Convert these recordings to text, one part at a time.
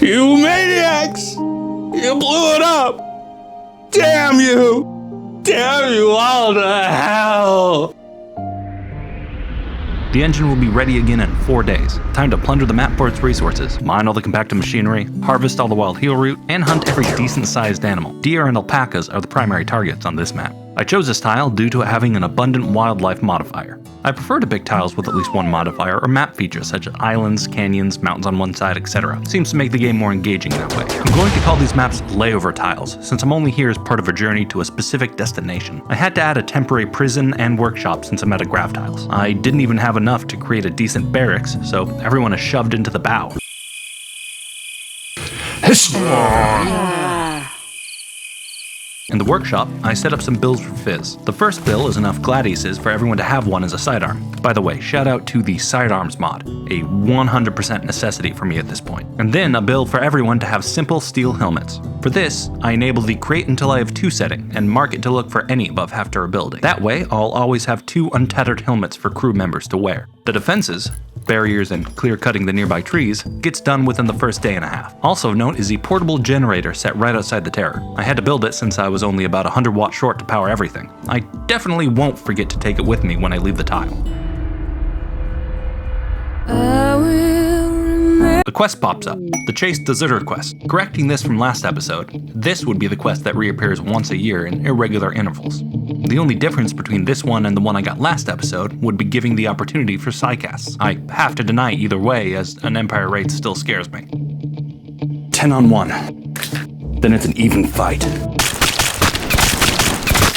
You maniacs! You blew it up! Damn you! Damn you all to hell! The engine will be ready again in 4 days. Time to plunder the map for its resources, mine all the compacted machinery, harvest all the wild heal root, and hunt every decent-sized animal. Deer and alpacas are the primary targets on this map. I chose this tile due to it having an abundant wildlife modifier. I prefer to pick tiles with at least one modifier or map features such as islands, canyons, mountains on one side, etc. Seems to make the game more engaging that way. I'm going to call these maps layover tiles, since I'm only here as part of a journey to a specific destination. I had to add a temporary prison and workshop since I'm at a Gravtiles. I didn't even have enough to create a decent barracks, so everyone is shoved into the bow. In the workshop, I set up some builds for Fizz. The first bill is enough Gladiuses for everyone to have one as a sidearm. By the way, shout out to the sidearms mod, a 100% necessity for me at this point. And then a build for everyone to have simple steel helmets. For this, I enable the create until I have 2 setting and mark it to look for any above half durability. That way, I'll always have 2 untethered helmets for crew members to wear. The defenses, barriers and clear cutting the nearby trees, gets done within the first day and a half. Also of note is the portable generator set right outside the terror. I had to build it since I was only about 100 watts short to power everything. I definitely won't forget to take it with me when I leave the tile. The quest pops up, the Chase Deserter quest. Correcting this from last episode, this would be the quest that reappears once a year in irregular intervals. The only difference between this one and the one I got last episode would be giving the opportunity for psycasts. I have to deny either way, as an Empire raid still scares me. 10 on 1. Then it's an even fight.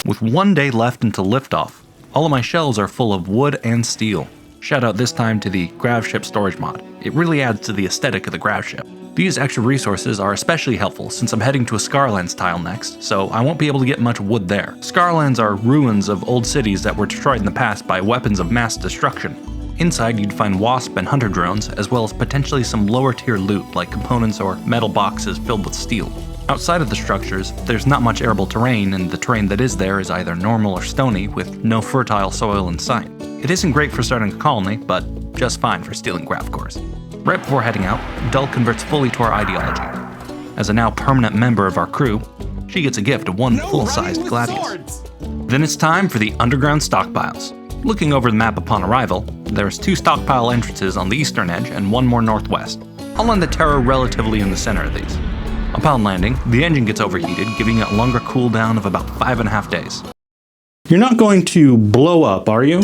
With 1 day left until liftoff, all of my shelves are full of wood and steel. Shout out this time to the Gravship storage mod. It really adds to the aesthetic of the Gravship. These extra resources are especially helpful since I'm heading to a Scarlands tile next, so I won't be able to get much wood there. Scarlands are ruins of old cities that were destroyed in the past by weapons of mass destruction. Inside you'd find wasp and hunter drones, as well as potentially some lower tier loot like components or metal boxes filled with steel. Outside of the structures, there's not much arable terrain, and the terrain that is there is either normal or stony with no fertile soil in sight. It isn't great for starting a colony, but just fine for stealing grav cores. Right before heading out, Dull converts fully to our ideology. As a now permanent member of our crew, she gets a gift of 1 full-sized Gladius. Then it's time for the underground stockpiles. Looking over the map upon arrival, there's 2 stockpile entrances on the eastern edge and 1 more northwest. I'll land the Terror relatively in the center of these. Upon landing, the engine gets overheated, giving it a longer cooldown of about 5.5 days. You're not going to blow up, are you?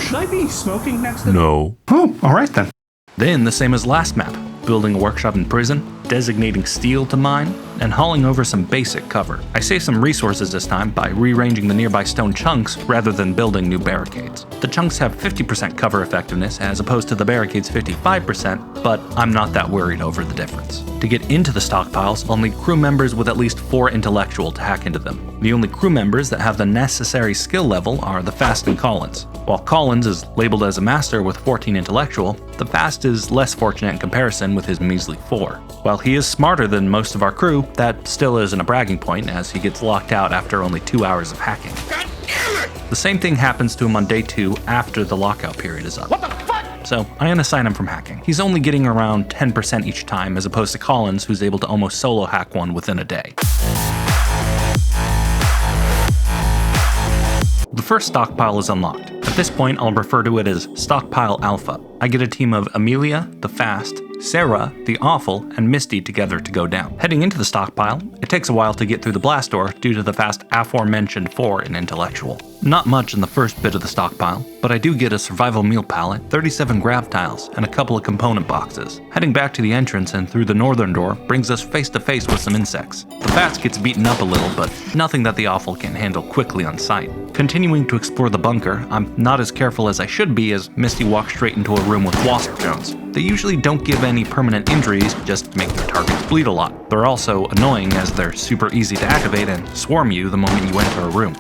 Should I be smoking next to No. Oh, alright then. Then the same as last map, building a workshop in prison, designating steel to mine, and hauling over some basic cover. I saved some resources this time by rearranging the nearby stone chunks rather than building new barricades. The chunks have 50% cover effectiveness as opposed to the barricades' 55%, but I'm not that worried over the difference. To get into the stockpiles, I'll need crew members with at least 4 intellectual to hack into them. The only crew members that have the necessary skill level are the Fast and Collins. While Collins is labeled as a master with 14 intellectual, the Fast is less fortunate in comparison with his measly 4. While he is smarter than most of our crew, that still isn't a bragging point as he gets locked out after only 2 hours of hacking. God damn it! The same thing happens to him on day 2 after the lockout period is up. What the fuck? So I unassign him from hacking. He's only getting around 10% each time as opposed to Collins, who's able to almost solo hack one within a day. The first stockpile is unlocked. At this point, I'll refer to it as Stockpile Alpha. I get a team of Amelia, the Fast, Sarah, the Awful, and Misty together to go down. Heading into the stockpile, it takes a while to get through the blast door due to the Fast aforementioned 4 in intellectual. Not much in the first bit of the stockpile, but I do get a survival meal pallet, 37 Gravtiles, and a couple of component boxes. Heading back to the entrance and through the northern door brings us face to face with some insects. The Fast gets beaten up a little, but nothing that the Awful can handle quickly on sight. Continuing to explore the bunker, I'm not as careful as I should be as Misty walks straight into a room with wasp drones. They usually don't give any permanent injuries, just make their targets bleed a lot. They're also annoying as they're super easy to activate and swarm you the moment you enter a room.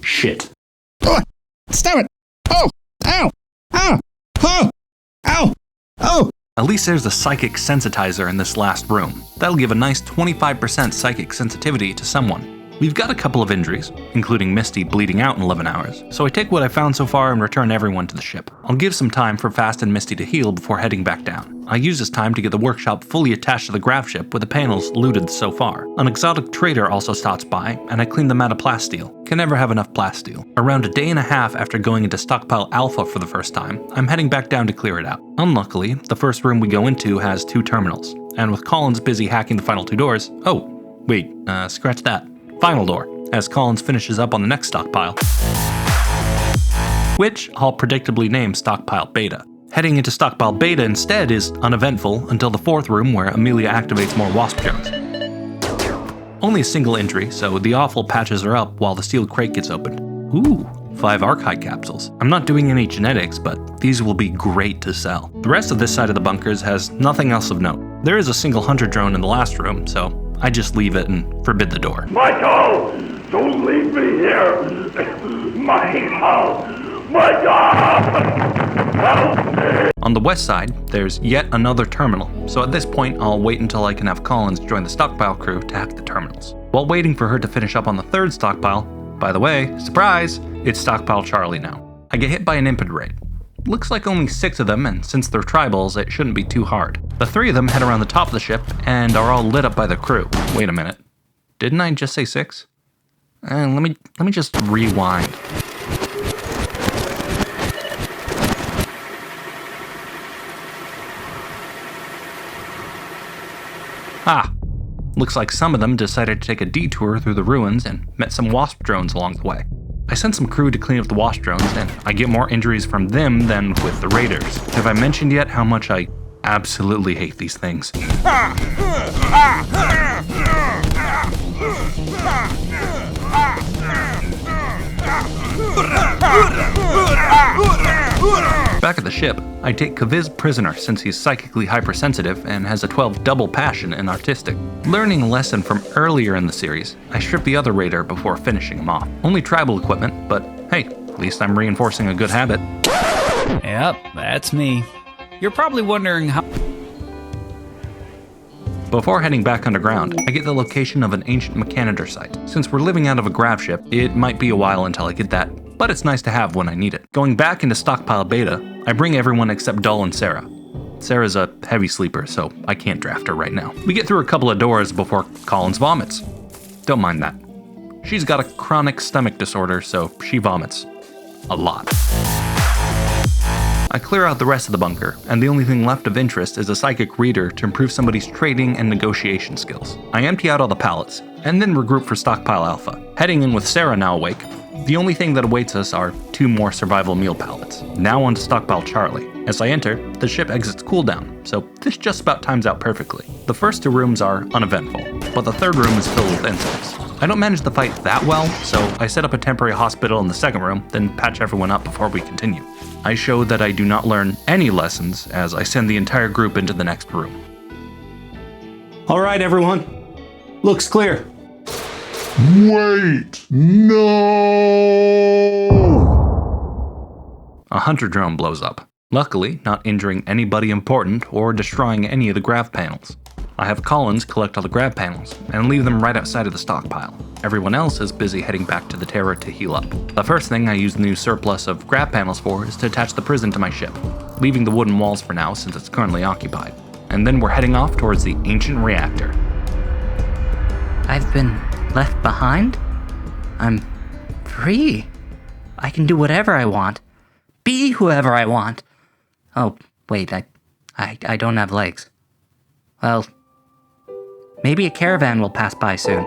Shit. Oh, stop it! Oh! Ow! Ow! Oh! Ow! Oh! At least there's a psychic sensitizer in this last room. That'll give a nice 25% psychic sensitivity to someone. We've got a couple of injuries, including Misty bleeding out in 11 hours, so I take what I found so far and return everyone to the ship. I'll give some time for Fast and Misty to heal before heading back down. I use this time to get the workshop fully attached to the grav ship with the panels looted so far. An exotic trader also stops by, and I clean them out of plasteel. Can never have enough plasteel. Around a day and a half after going into Stockpile Alpha for the first time, I'm heading back down to clear it out. Unluckily, the first room we go into has 2 terminals, and with Collins busy hacking the final 2 doors, scratch that. Final door, as Collins finishes up on the next stockpile, which I'll predictably name Stockpile Beta. Heading into Stockpile Beta instead is uneventful until the 4th room where Amelia activates more wasp drones. Only a single injury, so the awful patches her up while the sealed crate gets opened. Ooh, 5 archive capsules. I'm not doing any genetics, but these will be great to sell. The rest of this side of the bunkers has nothing else of note. There is a single hunter drone in the last room, so I just leave it and forbid the door. Michael! Don't leave me here! Michael! Help me! On the west side, there's yet another terminal, so at this point I'll wait until I can have Collins join the stockpile crew to hack the terminals. While waiting for her to finish up on the 3rd stockpile, by the way, surprise, it's Stockpile Charlie now. I get hit by an impid raid. Looks like only 6 of them, and since they're tribals, it shouldn't be too hard. The 3 of them head around the top of the ship and are all lit up by the crew. Wait a minute. Didn't I just say 6? Let me just rewind. Looks like some of them decided to take a detour through the ruins and met some wasp drones along the way. I sent some crew to clean up the wasp drones, and I get more injuries from them than with the raiders. Have I mentioned yet how much I absolutely hate these things? Back at the ship, I take Kaviz prisoner since he's psychically hypersensitive and has a 12 double passion in artistic. Learning a lesson from earlier in the series, I strip the other raider before finishing him off. Only tribal equipment, but hey, at least I'm reinforcing a good habit. Yep, that's me. You're probably wondering how... Before heading back underground, I get the location of an ancient mechanitor site. Since we're living out of a grav ship, it might be a while until I get that, but it's nice to have when I need it. Going back into Stockpile Beta, I bring everyone except Dull and Sarah. Sarah's a heavy sleeper, so I can't draft her right now. We get through a couple of doors before Collins vomits. Don't mind that. She's got a chronic stomach disorder, so she vomits. A lot. I clear out the rest of the bunker, and the only thing left of interest is a psychic reader to improve somebody's trading and negotiation skills. I empty out all the pallets, and then regroup for Stockpile Alpha. Heading in with Sarah now awake, the only thing that awaits us are 2 more survival meal pallets. Now on to Stockpile Charlie. As I enter, the ship exits cooldown, so this just about times out perfectly. The first 2 rooms are uneventful, but the 3rd room is filled with incidents. I don't manage the fight that well, so I set up a temporary hospital in the 2nd room, then patch everyone up before we continue. I show that I do not learn any lessons as I send the entire group into the next room. All right, everyone. Looks clear. Wait! No! A hunter drone blows up, luckily not injuring anybody important or destroying any of the grav panels. I have Collins collect all the grav panels and leave them right outside of the stockpile. Everyone else is busy heading back to the Terror to heal up. The first thing I use the new surplus of grav panels for is to attach the prison to my ship, leaving the wooden walls for now since it's currently occupied. And then we're heading off towards the ancient reactor. I've been left behind? I'm free. I can do whatever I want. Be whoever I want. Oh, wait, I don't have legs. Well, maybe a caravan will pass by soon.